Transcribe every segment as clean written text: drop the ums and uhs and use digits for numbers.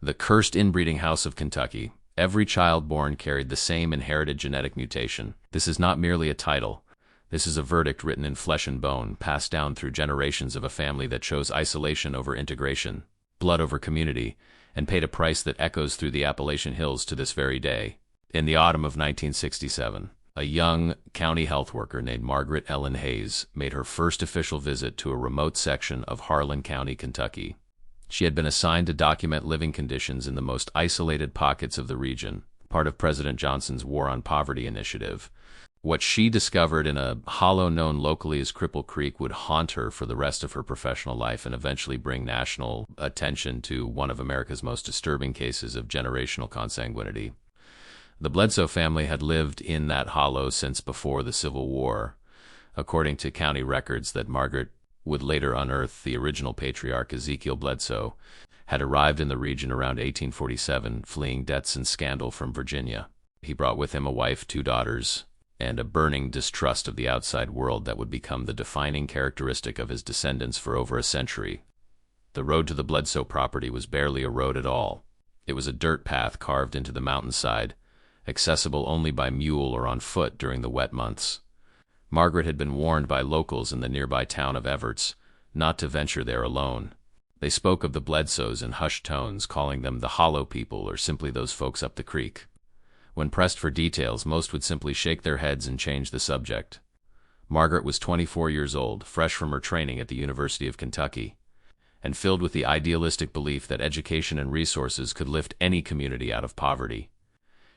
The cursed inbreeding house of Kentucky. Every child born carried the same inherited genetic mutation. This is not merely a title. This is a verdict written in flesh and bone, passed down through generations of a family that chose isolation over integration, blood over community, and paid a price that echoes through the Appalachian Hills to this very day. In the autumn of 1967, a young county health worker named Margaret Ellen Hayes made her first official visit to a remote section of Harlan County, Kentucky. She had been assigned to document living conditions in the most isolated pockets of the region, part of President Johnson's War on Poverty initiative. What she discovered in a hollow known locally as Cripple Creek would haunt her for the rest of her professional life and eventually bring national attention to one of America's most disturbing cases of generational consanguinity. The Bledsoe family had lived in that hollow since before the Civil War. According to county records that Margaret would later unearth, the original patriarch, Ezekiel Bledsoe, had arrived in the region around 1847, fleeing debts and scandal from Virginia. He brought with him a wife, 2 daughters, and a burning distrust of the outside world that would become the defining characteristic of his descendants for over a century. The road to the Bledsoe property was barely a road at all. It was a dirt path carved into the mountainside, accessible only by mule or on foot during the wet months. Margaret had been warned by locals in the nearby town of Everts not to venture there alone. They spoke of the Bledsoes in hushed tones, calling them the Hollow People or simply those folks up the creek. When pressed for details, most would simply shake their heads and change the subject. Margaret was 24 years old, fresh from her training at the University of Kentucky, and filled with the idealistic belief that education and resources could lift any community out of poverty.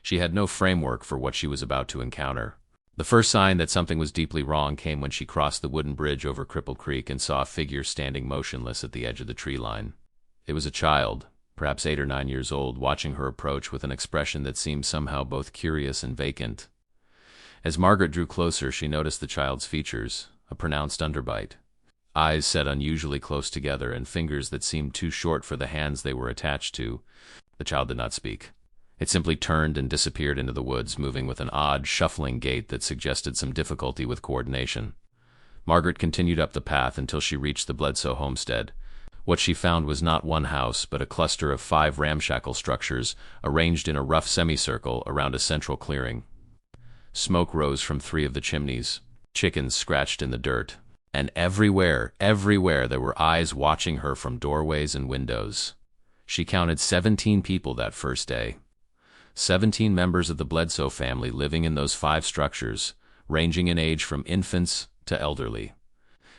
She had no framework for what she was about to encounter. The first sign that something was deeply wrong came when she crossed the wooden bridge over Cripple Creek and saw a figure standing motionless at the edge of the tree line. It was a child, perhaps 8 or 9 years old, watching her approach with an expression that seemed somehow both curious and vacant. As Margaret drew closer, she noticed the child's features, a pronounced underbite, eyes set unusually close together, and fingers that seemed too short for the hands they were attached to. The child did not speak. It simply turned and disappeared into the woods, moving with an odd, shuffling gait that suggested some difficulty with coordination. Margaret continued up the path until she reached the Bledsoe homestead. What she found was not one house, but a cluster of 5 ramshackle structures arranged in a rough semicircle around a central clearing. Smoke rose from 3 of the chimneys. Chickens scratched in the dirt. And everywhere there were eyes watching her from doorways and windows. She counted 17 people that first day. 17 members of the Bledsoe family living in those 5 structures, ranging in age from infants to elderly.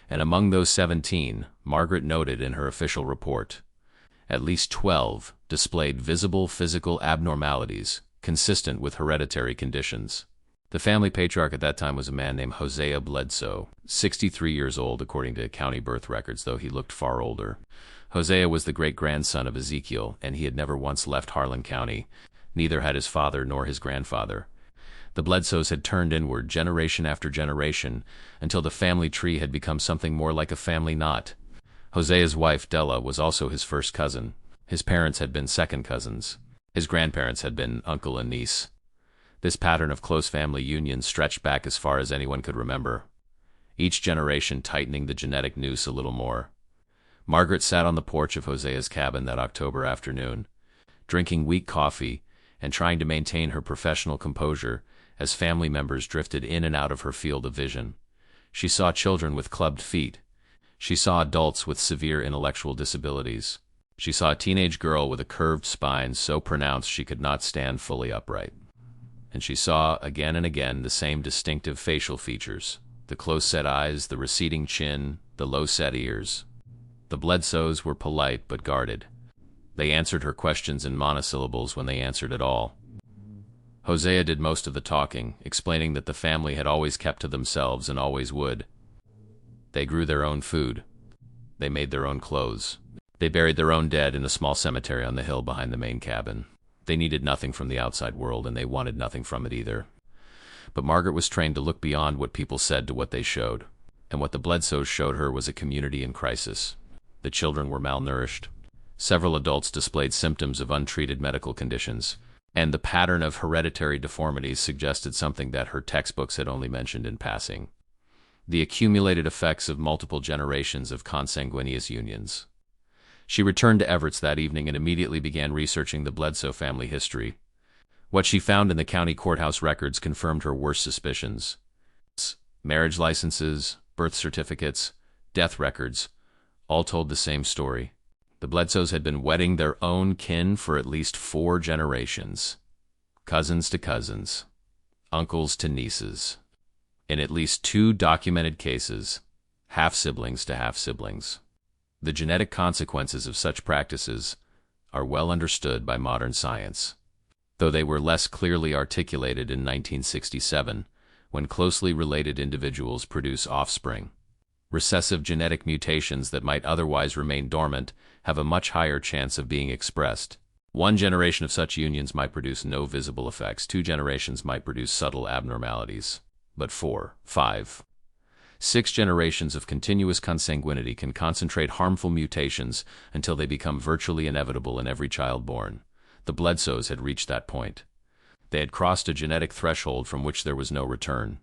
And among those 17, Margaret noted in her official report, at least 12 displayed visible physical abnormalities consistent with hereditary conditions. The family patriarch at that time was a man named Hosea Bledsoe, 63 years old according to county birth records, though he looked far older. Hosea was the great-grandson of Ezekiel, and he had never once left Harlan County. Neither had his father nor his grandfather. The Bledsoes had turned inward generation after generation until the family tree had become something more like a family knot. Hosea's wife, Della, was also his first cousin. His parents had been second cousins. His grandparents had been uncle and niece. This pattern of close family unions stretched back as far as anyone could remember, each generation tightening the genetic noose a little more. Margaret sat on the porch of Hosea's cabin that October afternoon, drinking weak coffee and trying to maintain her professional composure as family members drifted in and out of her field of vision. She saw children with clubbed feet. She saw adults with severe intellectual disabilities. She saw a teenage girl with a curved spine so pronounced she could not stand fully upright. And she saw again and again the same distinctive facial features, the close-set eyes, the receding chin, the low-set ears. The Bledsoes were polite but guarded. They answered her questions in monosyllables when they answered at all. Hosea did most of the talking, explaining that the family had always kept to themselves and always would. They grew their own food. They made their own clothes. They buried their own dead in a small cemetery on the hill behind the main cabin. They needed nothing from the outside world, and they wanted nothing from it either. But Margaret was trained to look beyond what people said to what they showed. And what the Bledsoes showed her was a community in crisis. The children were malnourished. Several adults displayed symptoms of untreated medical conditions, and the pattern of hereditary deformities suggested something that her textbooks had only mentioned in passing: the accumulated effects of multiple generations of consanguineous unions. She returned to Everett's that evening and immediately began researching the Bledsoe family history. What she found in the county courthouse records confirmed her worst suspicions. Marriage licenses, birth certificates, death records, all told the same story. The Bledsoes had been wedding their own kin for at least 4 generations. Cousins to cousins, uncles to nieces. In at least 2 documented cases, half-siblings to half-siblings. The genetic consequences of such practices are well understood by modern science, though they were less clearly articulated in 1967, when closely related individuals produce offspring. Recessive genetic mutations that might otherwise remain dormant have a much higher chance of being expressed. 1 generation of such unions might produce no visible effects, 2 generations might produce subtle abnormalities, but 4, 5, 6 generations of continuous consanguinity can concentrate harmful mutations until they become virtually inevitable in every child born. The Bledsoes had reached that point. They had crossed a genetic threshold from which there was no return.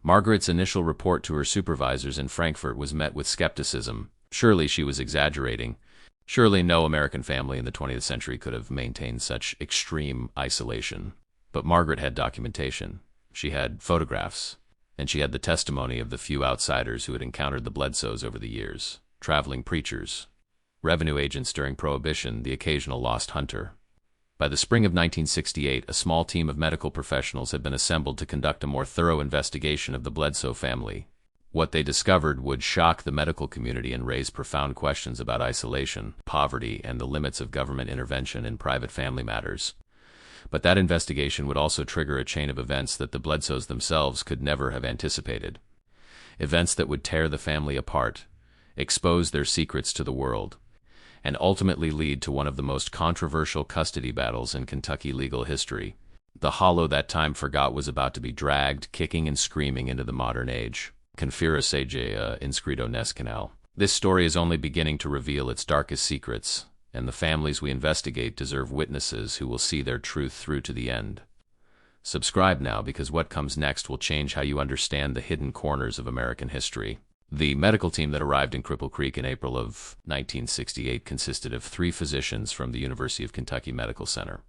Margaret's initial report to her supervisors in Frankfurt was met with skepticism. Surely she was exaggerating. Surely no American family in the 20th century could have maintained such extreme isolation. But Margaret had documentation. She had photographs. And she had the testimony of the few outsiders who had encountered the Bledsoes over the years. Traveling preachers, revenue agents during Prohibition, the occasional lost hunter. By the spring of 1968, a small team of medical professionals had been assembled to conduct a more thorough investigation of the Bledsoe family. What they discovered would shock the medical community and raise profound questions about isolation, poverty, and the limits of government intervention in private family matters. But that investigation would also trigger a chain of events that the Bledsoes themselves could never have anticipated. Events that would tear the family apart, expose their secrets to the world, and ultimately lead to one of the most controversial custody battles in Kentucky legal history. The hollow that time forgot was about to be dragged, kicking and screaming, into the modern age. Confira sege inscrito nes canal. This story is only beginning to reveal its darkest secrets, and the families we investigate deserve witnesses who will see their truth through to the end. Subscribe now, because what comes next will change how you understand the hidden corners of American history. The medical team that arrived in Cripple Creek in April of 1968 consisted of 3 physicians from the University of Kentucky Medical Center,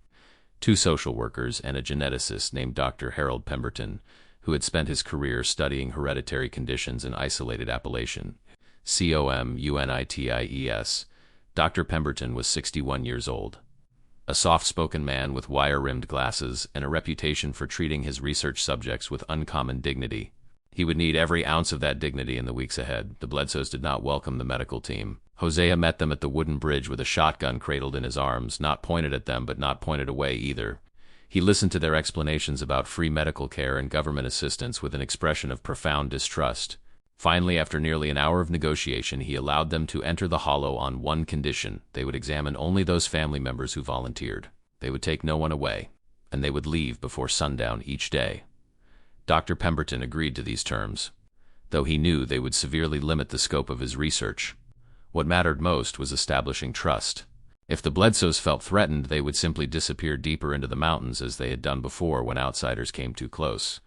2 social workers, and a geneticist named Dr. Harold Pemberton, who had spent his career studying hereditary conditions in isolated Appalachian. COMUNITIES. Dr. Pemberton was 61 years old, a soft-spoken man with wire-rimmed glasses and a reputation for treating his research subjects with uncommon dignity. He would need every ounce of that dignity in the weeks ahead. The Bledsoes did not welcome the medical team. Hosea met them at the wooden bridge with a shotgun cradled in his arms, not pointed at them but not pointed away either. He listened to their explanations about free medical care and government assistance with an expression of profound distrust. Finally, after nearly an hour of negotiation, he allowed them to enter the hollow on one condition: they would examine only those family members who volunteered. They would take no one away, and they would leave before sundown each day. Dr. Pemberton agreed to these terms, though he knew they would severely limit the scope of his research. What mattered most was establishing trust. If the Bledsoes felt threatened, they would simply disappear deeper into the mountains, as they had done before when outsiders came too close.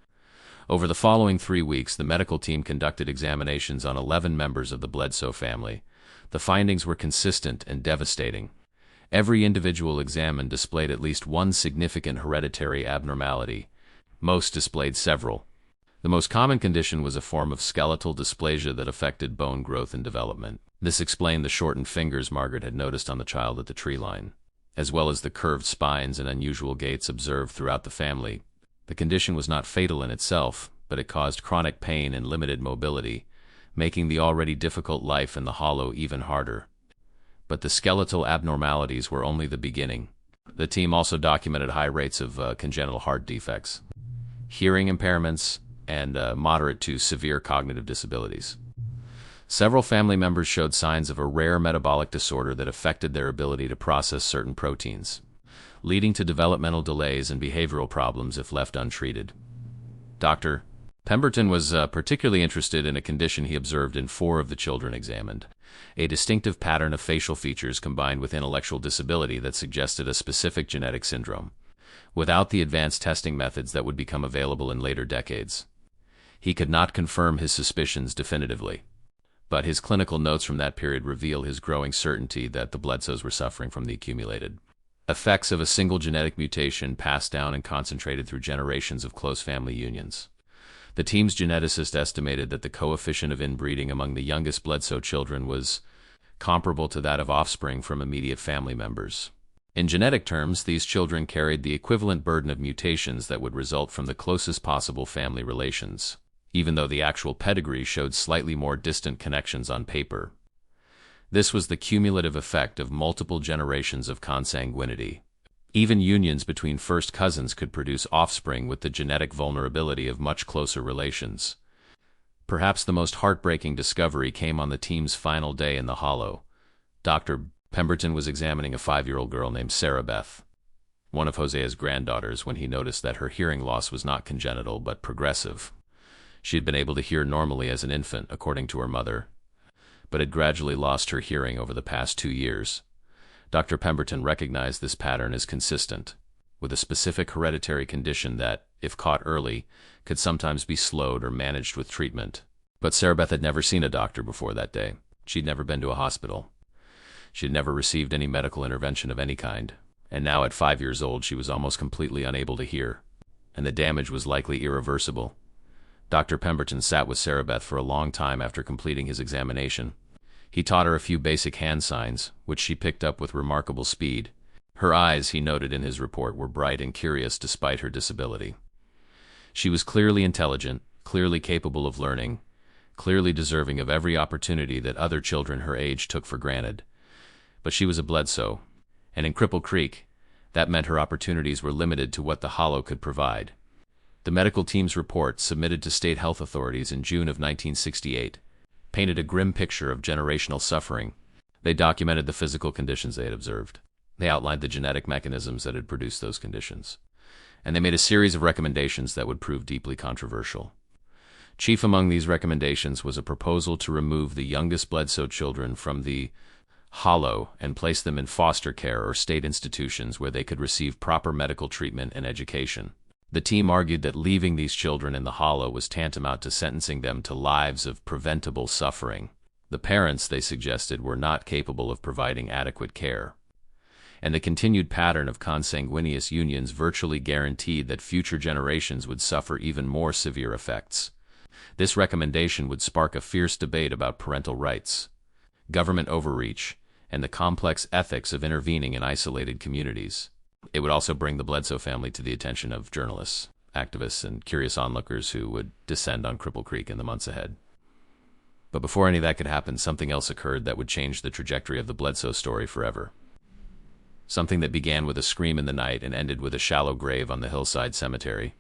Over the following 3 weeks, the medical team conducted examinations on 11 members of the Bledsoe family. The findings were consistent and devastating. Every individual examined displayed at least one significant hereditary abnormality. Most displayed several. The most common condition was a form of skeletal dysplasia that affected bone growth and development. This explained the shortened fingers Margaret had noticed on the child at the tree line, as well as the curved spines and unusual gaits observed throughout the family. The condition was not fatal in itself, but it caused chronic pain and limited mobility, making the already difficult life in the hollow even harder. But the skeletal abnormalities were only the beginning. The team also documented high rates of congenital heart defects, hearing impairments, and moderate to severe cognitive disabilities. Several family members showed signs of a rare metabolic disorder that affected their ability to process certain proteins, leading to developmental delays and behavioral problems if left untreated. Dr. Pemberton was particularly interested in a condition he observed in 4 of the children examined: a distinctive pattern of facial features combined with intellectual disability that suggested a specific genetic syndrome, without the advanced testing methods that would become available in later decades. He could not confirm his suspicions definitively, but his clinical notes from that period reveal his growing certainty that the Bledsoes were suffering from the accumulated effects of a single genetic mutation passed down and concentrated through generations of close family unions. The team's geneticist estimated that the coefficient of inbreeding among the youngest Bledsoe children was comparable to that of offspring from immediate family members. In genetic terms, these children carried the equivalent burden of mutations that would result from the closest possible family relations, even though the actual pedigree showed slightly more distant connections on paper. This was the cumulative effect of multiple generations of consanguinity. Even unions between first cousins could produce offspring with the genetic vulnerability of much closer relations. Perhaps the most heartbreaking discovery came on the team's final day in the Hollow. Dr. Pemberton was examining a 5-year-old girl named Sarah Beth, one of Hosea's granddaughters, when he noticed that her hearing loss was not congenital but progressive. She had been able to hear normally as an infant, according to her mother, but had gradually lost her hearing over the past 2 years. Dr. Pemberton recognized this pattern as consistent with a specific hereditary condition that, if caught early, could sometimes be slowed or managed with treatment. But Sarah Beth had never seen a doctor before that day. She'd never been to a hospital. She had never received any medical intervention of any kind, and now at 5 years old she was almost completely unable to hear, and the damage was likely irreversible. Dr. Pemberton sat with Sarah Beth for a long time after completing his examination. He taught her a few basic hand signs, which she picked up with remarkable speed. Her eyes, he noted in his report, were bright and curious despite her disability. She was clearly intelligent, clearly capable of learning, clearly deserving of every opportunity that other children her age took for granted. But she was a Bledsoe, and in Cripple Creek, that meant her opportunities were limited to what the Hollow could provide. The medical team's report, submitted to state health authorities in June of 1968, painted a grim picture of generational suffering. They documented the physical conditions they had observed. They outlined the genetic mechanisms that had produced those conditions. And they made a series of recommendations that would prove deeply controversial. Chief among these recommendations was a proposal to remove the youngest Bledsoe children from the Hollow and place them in foster care or state institutions where they could receive proper medical treatment and education. The team argued that leaving these children in the Hollow was tantamount to sentencing them to lives of preventable suffering. The parents, they suggested, were not capable of providing adequate care, and the continued pattern of consanguineous unions virtually guaranteed that future generations would suffer even more severe effects. This recommendation would spark a fierce debate about parental rights, government overreach, and the complex ethics of intervening in isolated communities. It would also bring the Bledsoe family to the attention of journalists, activists, and curious onlookers who would descend on Cripple Creek in the months ahead. But before any of that could happen, something else occurred that would change the trajectory of the Bledsoe story forever. Something that began with a scream in the night and ended with a shallow grave on the hillside cemetery.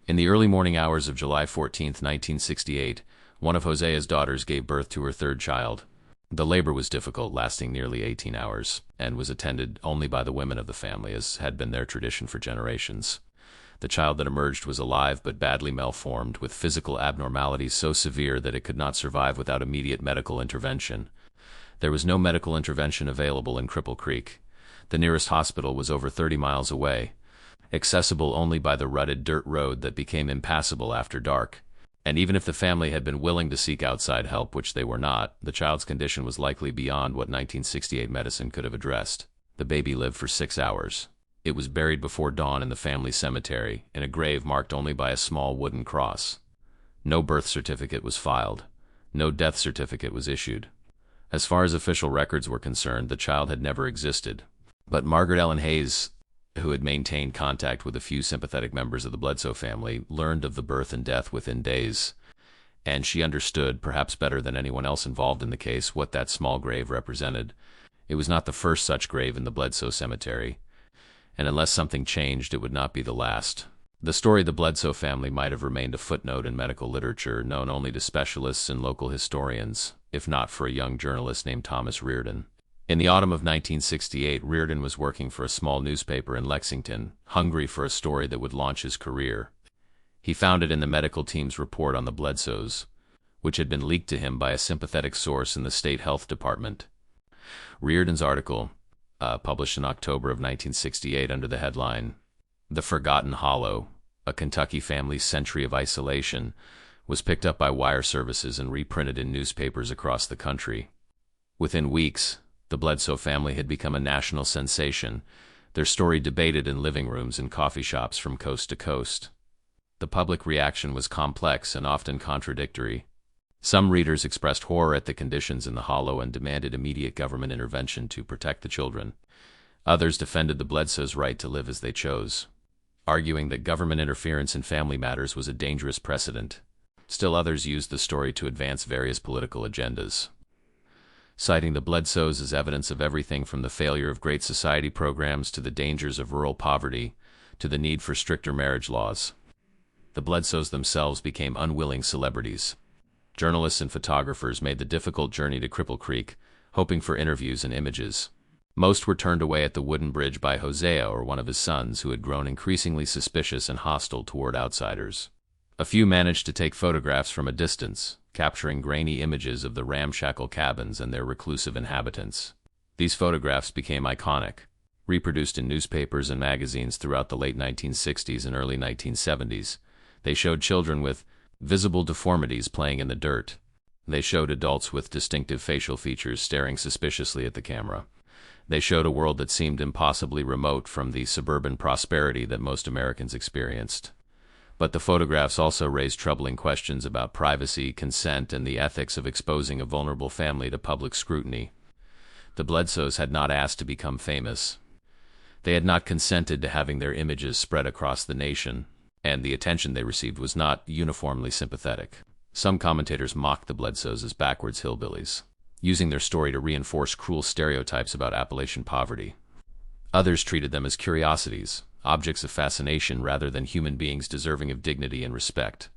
In the early morning hours of July 14, 1968, one of Hosea's daughters gave birth to her third child. The labor was difficult, lasting nearly 18 hours, and was attended only by the women of the family, as had been their tradition for generations. The child that emerged was alive but badly malformed, with physical abnormalities so severe that it could not survive without immediate medical intervention. There was no medical intervention available in Cripple Creek. The nearest hospital was over 30 miles away, accessible only by the rutted dirt road that became impassable after dark. And even if the family had been willing to seek outside help, which they were not, the child's condition was likely beyond what 1968 medicine could have addressed. The baby lived for 6 hours. It was buried before dawn in the family cemetery, in a grave marked only by a small wooden cross. No birth certificate was filed. No death certificate was issued. As far as official records were concerned, the child had never existed. But Margaret Ellen Hayes, who had maintained contact with a few sympathetic members of the Bledsoe family, learned of the birth and death within days, and she understood, perhaps better than anyone else involved in the case, what that small grave represented. It was not the first such grave in the Bledsoe cemetery, and unless something changed, it would not be the last. The story of the Bledsoe family might have remained a footnote in medical literature, known only to specialists and local historians, if not for a young journalist named Thomas Reardon. In the autumn of 1968, Reardon was working for a small newspaper in Lexington, hungry for a story that would launch his career. He found it in the medical team's report on the Bledsoes, which had been leaked to him by a sympathetic source in the state health department. Reardon's article, published in October of 1968 under the headline, "The Forgotten Hollow, A Kentucky Family's Century of Isolation," was picked up by wire services and reprinted in newspapers across the country. Within weeks, the Bledsoe family had become a national sensation, their story debated in living rooms and coffee shops from coast to coast. The public reaction was complex and often contradictory. Some readers expressed horror at the conditions in the Hollow and demanded immediate government intervention to protect the children. Others defended the Bledsoes' right to live as they chose, arguing that government interference in family matters was a dangerous precedent. Still others used the story to advance various political agendas, citing the Bledsoes as evidence of everything from the failure of Great Society programs to the dangers of rural poverty to the need for stricter marriage laws. The Bledsoes themselves became unwilling celebrities. Journalists and photographers made the difficult journey to Cripple Creek, hoping for interviews and images. Most were turned away at the wooden bridge by Hosea or one of his sons, who had grown increasingly suspicious and hostile toward outsiders. A few managed to take photographs from a distance, capturing grainy images of the ramshackle cabins and their reclusive inhabitants. These photographs became iconic, reproduced in newspapers and magazines throughout the late 1960s and early 1970s. They showed children with visible deformities playing in the dirt. They showed adults with distinctive facial features staring suspiciously at the camera. They showed a world that seemed impossibly remote from the suburban prosperity that most Americans experienced. But the photographs also raised troubling questions about privacy, consent, and the ethics of exposing a vulnerable family to public scrutiny. The Bledsoes had not asked to become famous. They had not consented to having their images spread across the nation, and the attention they received was not uniformly sympathetic. Some commentators mocked the Bledsoes as backwards hillbillies, using their story to reinforce cruel stereotypes about Appalachian poverty. Others treated them as curiosities, objects of fascination rather than human beings deserving of dignity and respect.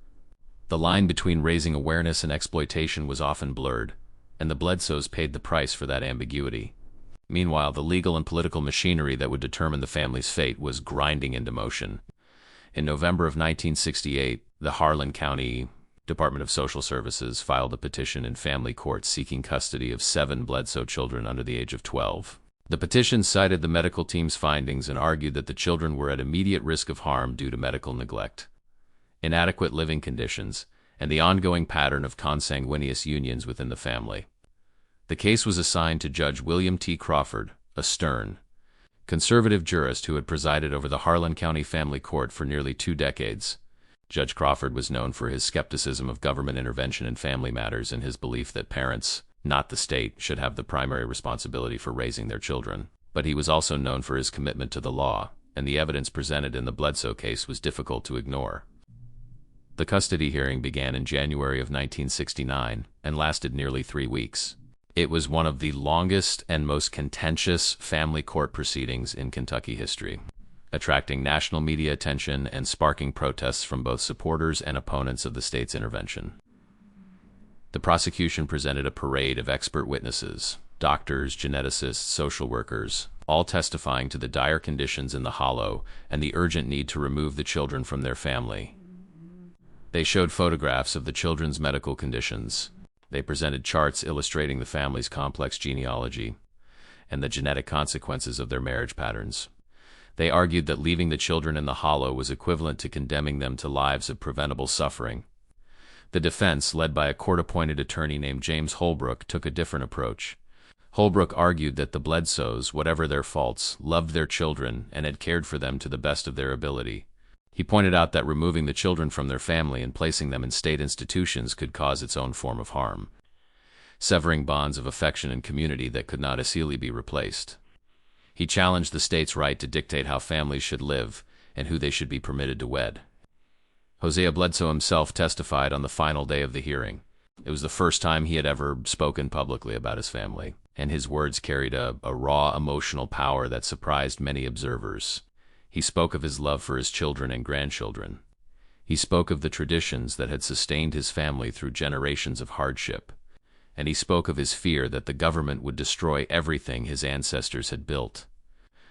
The line between raising awareness and exploitation was often blurred, and the Bledsoes paid the price for that ambiguity. Meanwhile, the legal and political machinery that would determine the family's fate was grinding into motion. In November of 1968, the Harlan County Department of Social Services filed a petition in family court seeking custody of 7 Bledsoe children under the age of 12. The petition cited the medical team's findings and argued that the children were at immediate risk of harm due to medical neglect, inadequate living conditions, and the ongoing pattern of consanguineous unions within the family. The case was assigned to Judge William T. Crawford, a stern, conservative jurist who had presided over the Harlan County Family Court for nearly 2 decades. Judge Crawford was known for his skepticism of government intervention in family matters and his belief that parents, not the state, should have the primary responsibility for raising their children. But he was also known for his commitment to the law, and the evidence presented in the Bledsoe case was difficult to ignore. The custody hearing began in January of 1969 and lasted nearly 3 weeks. It was one of the longest and most contentious family court proceedings in Kentucky history, attracting national media attention and sparking protests from both supporters and opponents of the state's intervention. The prosecution presented a parade of expert witnesses, doctors, geneticists, social workers, all testifying to the dire conditions in the Hollow and the urgent need to remove the children from their family. They showed photographs of the children's medical conditions. They presented charts illustrating the family's complex genealogy and the genetic consequences of their marriage patterns. They argued that leaving the children in the Hollow was equivalent to condemning them to lives of preventable suffering. The defense, led by a court-appointed attorney named James Holbrook, took a different approach. Holbrook argued that the Bledsoes, whatever their faults, loved their children and had cared for them to the best of their ability. He pointed out that removing the children from their family and placing them in state institutions could cause its own form of harm, severing bonds of affection and community that could not easily be replaced. He challenged the state's right to dictate how families should live and who they should be permitted to wed. Hosea Bledsoe himself testified on the final day of the hearing. It was the first time he had ever spoken publicly about his family, and his words carried a raw emotional power that surprised many observers. He spoke of his love for his children and grandchildren. He spoke of the traditions that had sustained his family through generations of hardship. And he spoke of his fear that the government would destroy everything his ancestors had built.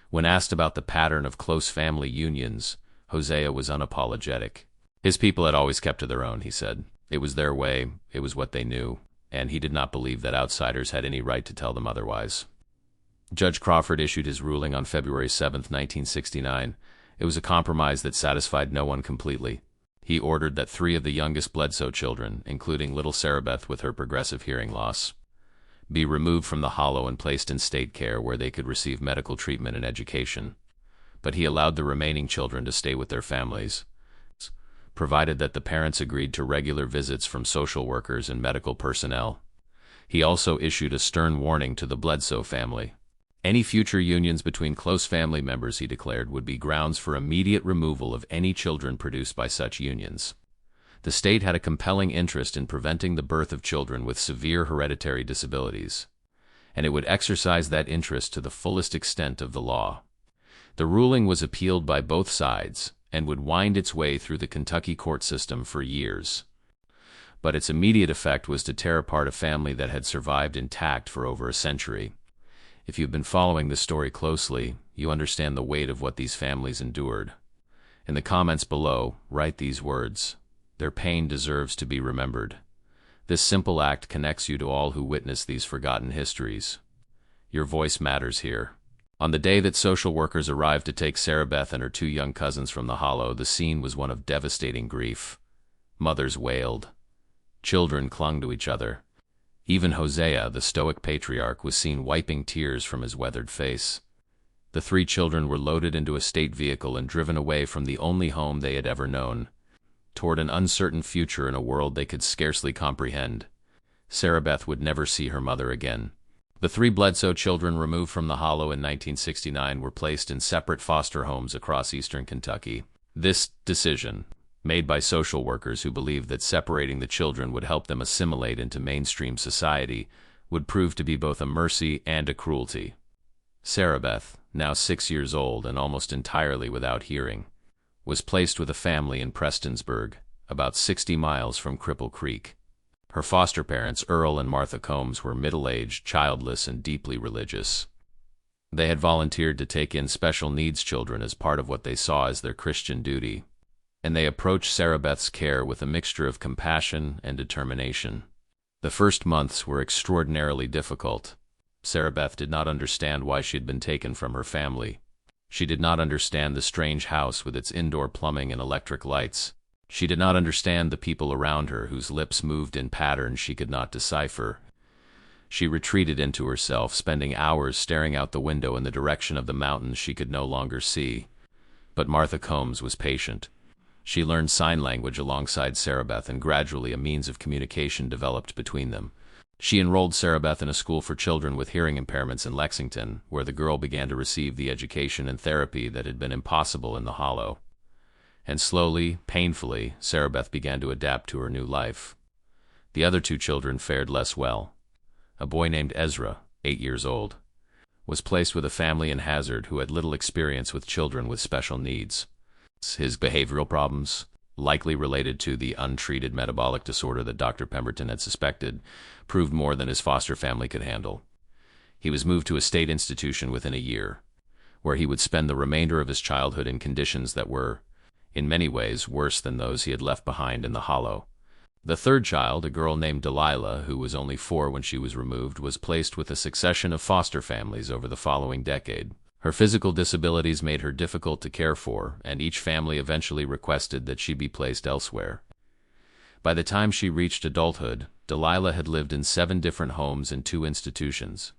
When asked about the pattern of close family unions, Hosea was unapologetic. His people had always kept to their own, he said. It was their way, it was what they knew, and he did not believe that outsiders had any right to tell them otherwise. Judge Crawford issued his ruling on February 7, 1969. It was a compromise that satisfied no one completely. He ordered that 3 of the youngest Bledsoe children, including little Sarabeth with her progressive hearing loss, be removed from the hollow and placed in state care where they could receive medical treatment and education. But he allowed the remaining children to stay with their families, provided that the parents agreed to regular visits from social workers and medical personnel. He also issued a stern warning to the Bledsoe family. Any future unions between close family members, he declared, would be grounds for immediate removal of any children produced by such unions. The state had a compelling interest in preventing the birth of children with severe hereditary disabilities, and it would exercise that interest to the fullest extent of the law. The ruling was appealed by both sides and would wind its way through the Kentucky court system for years. But its immediate effect was to tear apart a family that had survived intact for over a century. If you've been following this story closely, you understand the weight of what these families endured. In the comments below, write these words: "Their pain deserves to be remembered." This simple act connects you to all who witnessed these forgotten histories. Your voice matters here. On the day that social workers arrived to take Sarabeth and her 2 young cousins from the hollow, the scene was one of devastating grief. Mothers wailed. Children clung to each other. Even Hosea, the stoic patriarch, was seen wiping tears from his weathered face. The 3 children were loaded into a state vehicle and driven away from the only home they had ever known, toward an uncertain future in a world they could scarcely comprehend. Sarabeth would never see her mother again. The 3 Bledsoe children removed from the hollow in 1969 were placed in separate foster homes across eastern Kentucky. This decision, made by social workers who believed that separating the children would help them assimilate into mainstream society, would prove to be both a mercy and a cruelty. Sarabeth, now 6 years old and almost entirely without hearing, was placed with a family in Prestonsburg, about 60 miles from Cripple Creek. Her foster parents, Earl and Martha Combs, were middle-aged, childless, and deeply religious. They had volunteered to take in special needs children as part of what they saw as their Christian duty, and they approached Sarabeth's care with a mixture of compassion and determination. The first months were extraordinarily difficult. Sarabeth did not understand why she had been taken from her family. She did not understand the strange house with its indoor plumbing and electric lights. She did not understand the people around her whose lips moved in patterns she could not decipher. She retreated into herself, spending hours staring out the window in the direction of the mountains she could no longer see. But Martha Combs was patient. She learned sign language alongside Sarabeth, and gradually a means of communication developed between them. She enrolled Sarabeth in a school for children with hearing impairments in Lexington, where the girl began to receive the education and therapy that had been impossible in the hollow. And slowly, painfully, Sarabeth began to adapt to her new life. The other 2 children fared less well. A boy named Ezra, 8 years old, was placed with a family in Hazard who had little experience with children with special needs. His behavioral problems, likely related to the untreated metabolic disorder that Dr. Pemberton had suspected, proved more than his foster family could handle. He was moved to a state institution within a year, where he would spend the remainder of his childhood in conditions that were, in many ways, worse than those he had left behind in the hollow. The 3rd child, a girl named Delilah, who was only 4 when she was removed, was placed with a succession of foster families over the following decade. Her physical disabilities made her difficult to care for, and each family eventually requested that she be placed elsewhere. By the time she reached adulthood, Delilah had lived in 7 different homes and 2 institutions.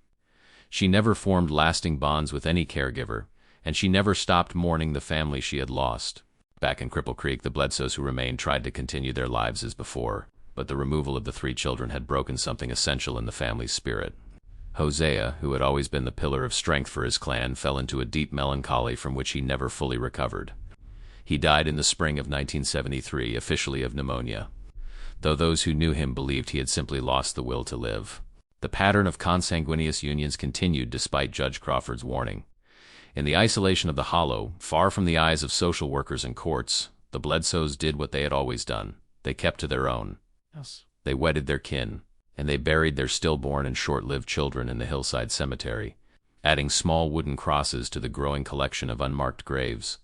She never formed lasting bonds with any caregiver, and she never stopped mourning the family she had lost. Back in Cripple Creek, the Bledsoes who remained tried to continue their lives as before, but the removal of the 3 children had broken something essential in the family's spirit. Hosea, who had always been the pillar of strength for his clan, fell into a deep melancholy from which he never fully recovered. He died in the spring of 1973, officially of pneumonia, though those who knew him believed he had simply lost the will to live. The pattern of consanguineous unions continued despite Judge Crawford's warning. In the isolation of the hollow, far from the eyes of social workers and courts, the Bledsoes did what they had always done. They kept to their own. Yes. They wedded their kin, and they buried their stillborn and short-lived children in the hillside cemetery, adding small wooden crosses to the growing collection of unmarked graves.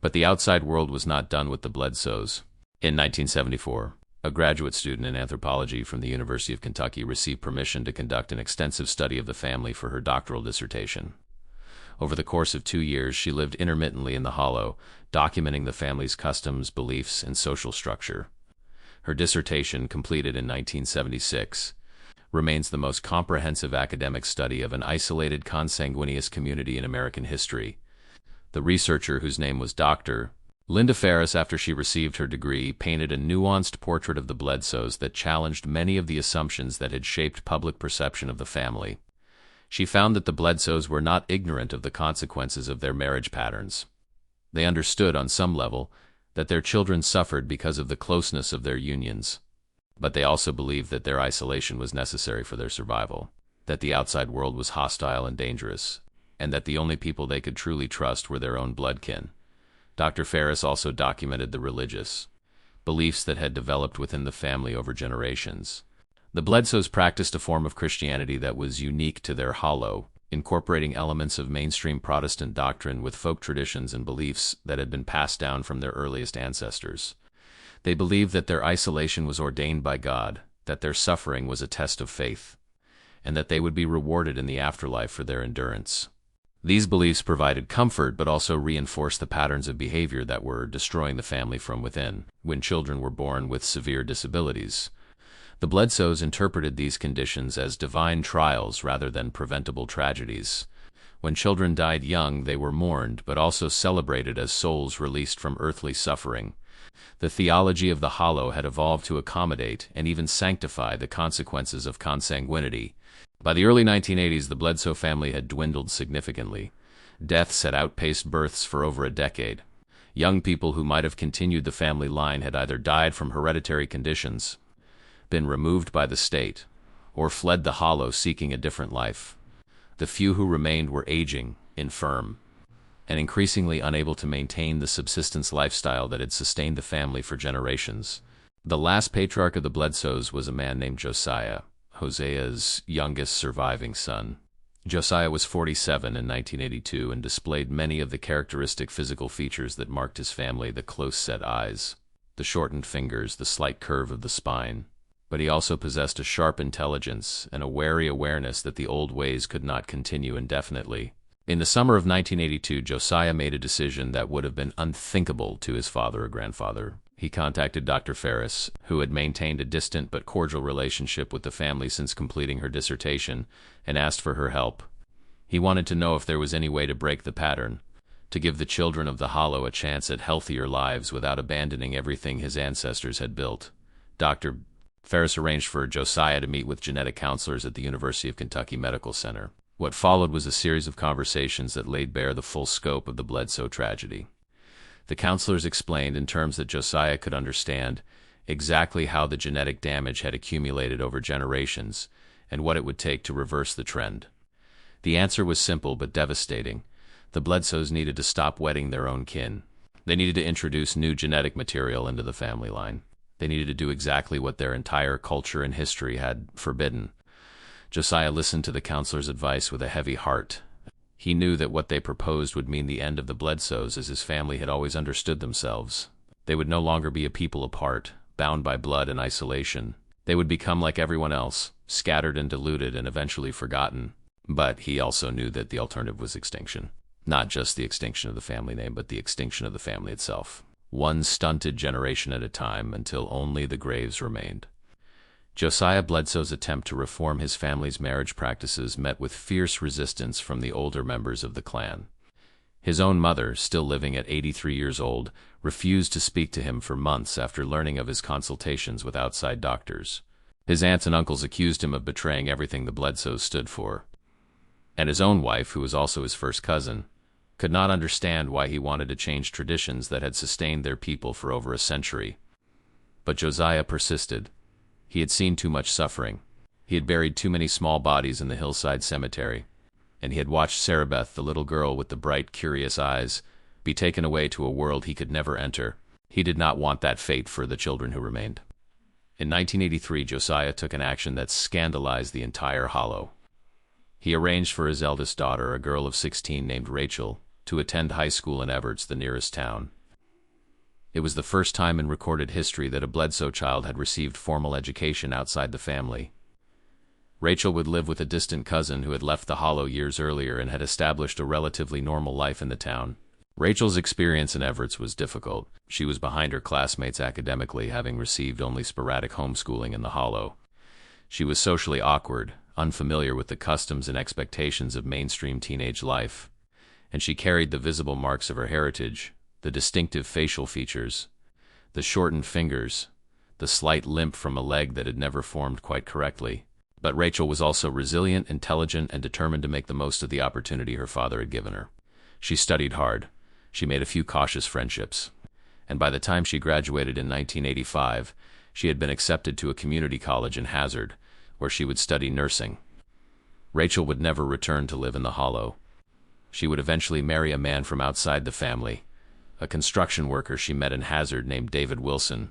But the outside world was not done with the Bledsoes. In 1974, a graduate student in anthropology from the University of Kentucky received permission to conduct an extensive study of the family for her doctoral dissertation. Over the course of 2 years, she lived intermittently in the hollow, documenting the family's customs, beliefs, and social structure. Her dissertation, completed in 1976, remains the most comprehensive academic study of an isolated consanguineous community in American history. The researcher, whose name was Dr. Linda Ferris, after she received her degree, painted a nuanced portrait of the Bledsoes that challenged many of the assumptions that had shaped public perception of the family. She found that the Bledsoes were not ignorant of the consequences of their marriage patterns. They understood, on some level, that their children suffered because of the closeness of their unions. But they also believed that their isolation was necessary for their survival, that the outside world was hostile and dangerous, and that the only people they could truly trust were their own bloodkin. Dr. Ferris also documented the religious beliefs that had developed within the family over generations. The Bledsoes practiced a form of Christianity that was unique to their hollow, incorporating elements of mainstream Protestant doctrine with folk traditions and beliefs that had been passed down from their earliest ancestors. They believed that their isolation was ordained by God, that their suffering was a test of faith, and that they would be rewarded in the afterlife for their endurance. These beliefs provided comfort but also reinforced the patterns of behavior that were destroying the family from within. When children were born with severe disabilities, the Bledsoes interpreted these conditions as divine trials rather than preventable tragedies. When children died young, they were mourned but also celebrated as souls released from earthly suffering. The theology of the hollow had evolved to accommodate and even sanctify the consequences of consanguinity. By the early 1980s, the Bledsoe family had dwindled significantly. Deaths had outpaced births for over a decade. Young people who might have continued the family line had either died from hereditary conditions, been removed by the state, or fled the hollow seeking a different life. The few who remained were aging, infirm, and increasingly unable to maintain the subsistence lifestyle that had sustained the family for generations. The last patriarch of the Bledsoes was a man named Josiah, Hosea's youngest surviving son. Josiah was 47 in 1982 and displayed many of the characteristic physical features that marked his family: the close-set eyes, the shortened fingers, the slight curve of the spine. But he also possessed a sharp intelligence and a wary awareness that the old ways could not continue indefinitely. In the summer of 1982, Josiah made a decision that would have been unthinkable to his father or grandfather. He contacted Dr. Ferris, who had maintained a distant but cordial relationship with the family since completing her dissertation, and asked for her help. He wanted to know if there was any way to break the pattern, to give the children of the hollow a chance at healthier lives without abandoning everything his ancestors had built. Dr. Ferris arranged for Josiah to meet with genetic counselors at the University of Kentucky Medical Center. What followed was a series of conversations that laid bare the full scope of the Bledsoe tragedy. The counselors explained, in terms that Josiah could understand, exactly how the genetic damage had accumulated over generations and what it would take to reverse the trend. The answer was simple but devastating. The Bledsoes needed to stop wedding their own kin. They needed to introduce new genetic material into the family line. They needed to do exactly what their entire culture and history had forbidden. Josiah listened to the counselor's advice with a heavy heart. He knew that what they proposed would mean the end of the Bledsoes as his family had always understood themselves. They would no longer be a people apart, bound by blood and isolation. They would become like everyone else, scattered and diluted and eventually forgotten. But he also knew that the alternative was extinction. Not just the extinction of the family name, but the extinction of the family itself. One stunted generation at a time, until only the graves remained. Josiah Bledsoe's attempt to reform his family's marriage practices met with fierce resistance from the older members of the clan. His own mother, still living at 83 years old, refused to speak to him for months after learning of his consultations with outside doctors. His aunts and uncles accused him of betraying everything the Bledsoes stood for. And his own wife, who was also his first cousin, could not understand why he wanted to change traditions that had sustained their people for over a century. But Josiah persisted. He had seen too much suffering. He had buried too many small bodies in the hillside cemetery. And he had watched Sarabeth, the little girl with the bright, curious eyes, be taken away to a world he could never enter. He did not want that fate for the children who remained. In 1983, Josiah took an action that scandalized the entire hollow. He arranged for his eldest daughter, a girl of 16 named Rachel, to attend high school in Everts, the nearest town. It was the first time in recorded history that a Bledsoe child had received formal education outside the family. Rachel would live with a distant cousin who had left the Hollow years earlier and had established a relatively normal life in the town. Rachel's experience in Everett's was difficult. She was behind her classmates academically, having received only sporadic homeschooling in the Hollow. She was socially awkward, unfamiliar with the customs and expectations of mainstream teenage life, and she carried the visible marks of her heritage, the distinctive facial features, the shortened fingers, the slight limp from a leg that had never formed quite correctly. But Rachel was also resilient, intelligent, and determined to make the most of the opportunity her father had given her. She studied hard. She made a few cautious friendships. And by the time she graduated in 1985, she had been accepted to a community college in Hazard, where she would study nursing. Rachel would never return to live in the Hollow. She would eventually marry a man from outside the family, a construction worker she met in Hazard named David Wilson.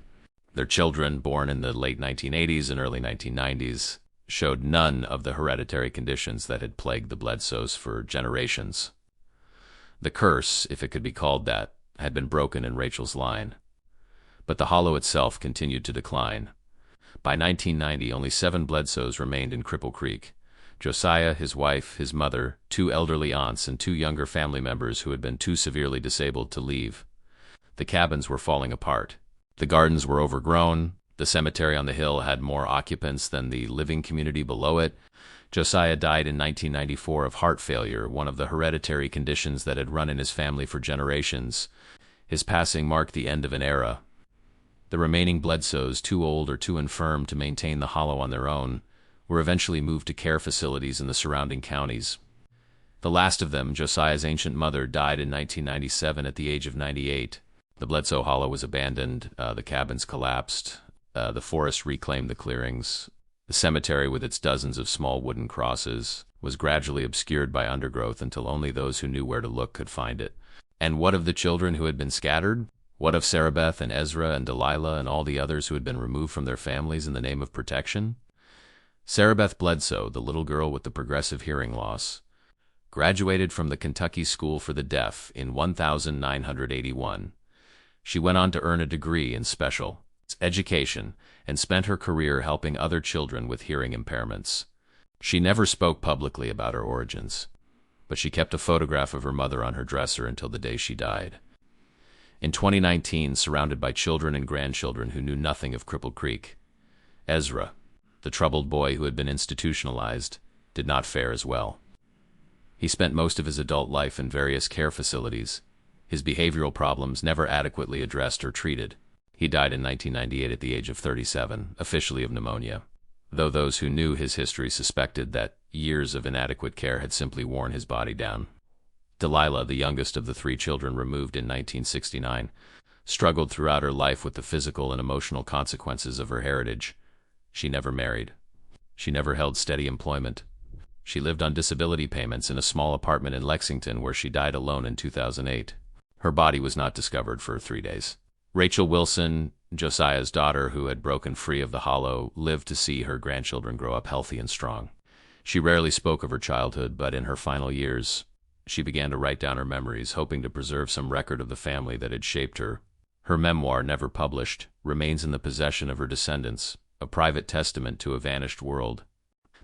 Their children, born in the late 1980s and early 1990s, showed none of the hereditary conditions that had plagued the Bledsoes for generations. The curse, if it could be called that, had been broken in Rachel's line. But the Hollow itself continued to decline. By 1990, only 7 Bledsoes remained in Cripple Creek: Josiah, his wife, his mother, 2 elderly aunts, and 2 younger family members who had been too severely disabled to leave. The cabins were falling apart. The gardens were overgrown. The cemetery on the hill had more occupants than the living community below it. Josiah died in 1994 of heart failure, one of the hereditary conditions that had run in his family for generations. His passing marked the end of an era. The remaining Bledsoes, too old or too infirm to maintain the Hollow on their own, were eventually moved to care facilities in the surrounding counties. The last of them, Josiah's ancient mother, died in 1997 at the age of 98. The Bledsoe Hollow was abandoned, the cabins collapsed, the forest reclaimed the clearings. The cemetery, with its dozens of small wooden crosses, was gradually obscured by undergrowth until only those who knew where to look could find it. And what of the children who had been scattered? What of Sarabeth and Ezra and Delilah and all the others who had been removed from their families in the name of protection? Sarabeth Bledsoe, the little girl with the progressive hearing loss, graduated from the Kentucky School for the Deaf in 1981. She went on to earn a degree in special education and spent her career helping other children with hearing impairments. She never spoke publicly about her origins, but she kept a photograph of her mother on her dresser until the day she died. In 2019, surrounded by children and grandchildren who knew nothing of Cripple Creek, Ezra, the troubled boy who had been institutionalized, did not fare as well. He spent most of his adult life in various care facilities, his behavioral problems never adequately addressed or treated. He died in 1998 at the age of 37, officially of pneumonia, though those who knew his history suspected that years of inadequate care had simply worn his body down. Delilah, the youngest of the 3 children removed in 1969, struggled throughout her life with the physical and emotional consequences of her heritage. She never married. She never held steady employment. She lived on disability payments in a small apartment in Lexington where she died alone in 2008. Her body was not discovered for 3 days. Rachel Wilson, Josiah's daughter, who had broken free of the Hollow, lived to see her grandchildren grow up healthy and strong. She rarely spoke of her childhood, but in her final years, she began to write down her memories, hoping to preserve some record of the family that had shaped her. Her memoir, never published, remains in the possession of her descendants, a private testament to a vanished world.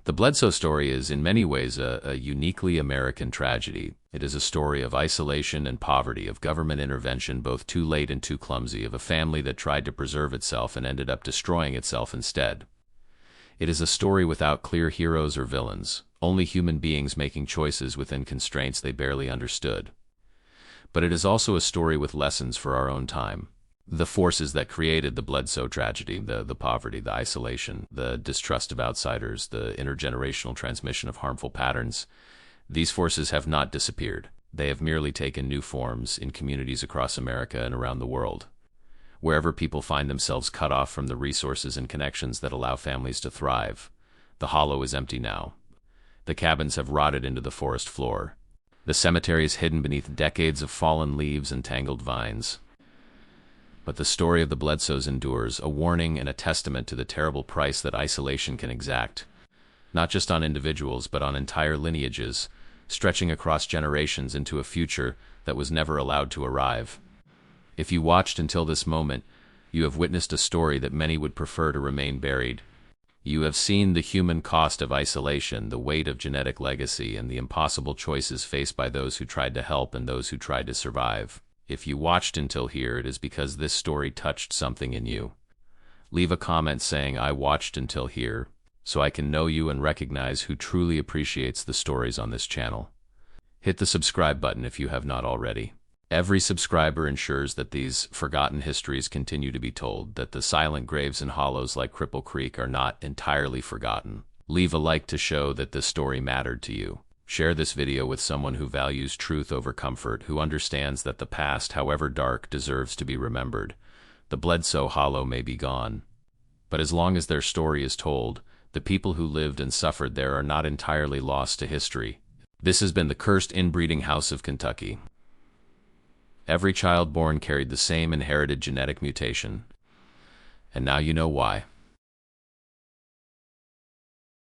The Bledsoe story is in many ways a uniquely American tragedy. It is a story of isolation and poverty, of government intervention both too late and too clumsy, of a family that tried to preserve itself and ended up destroying itself instead. It is a story without clear heroes or villains, only human beings making choices within constraints they barely understood. But it is also a story with lessons for our own time. The forces that created the Bledsoe tragedy, the poverty, the isolation, the distrust of outsiders, the intergenerational transmission of harmful patterns, these forces have not disappeared. They have merely taken new forms in communities across America and around the world. Wherever people find themselves cut off from the resources and connections that allow families to thrive, the Hollow is empty now. The cabins have rotted into the forest floor. The cemetery is hidden beneath decades of fallen leaves and tangled vines. But the story of the Bledsoes endures, a warning and a testament to the terrible price that isolation can exact, not just on individuals but on entire lineages, stretching across generations into a future that was never allowed to arrive. If you watched until this moment, you have witnessed a story that many would prefer to remain buried. You have seen the human cost of isolation, the weight of genetic legacy, and the impossible choices faced by those who tried to help and those who tried to survive. If you watched until here, it is because this story touched something in you. Leave a comment saying, "I watched until here," so I can know you and recognize who truly appreciates the stories on this channel. Hit the subscribe button if you have not already. Every subscriber ensures that these forgotten histories continue to be told, that the silent graves and hollows like Cripple Creek are not entirely forgotten. Leave a like to show that this story mattered to you. Share this video with someone who values truth over comfort, who understands that the past, however dark, deserves to be remembered. The Bledsoe Hollow may be gone, but as long as their story is told, the people who lived and suffered there are not entirely lost to history. This has been the cursed inbreeding house of Kentucky. Every child born carried the same inherited genetic mutation, and now you know why.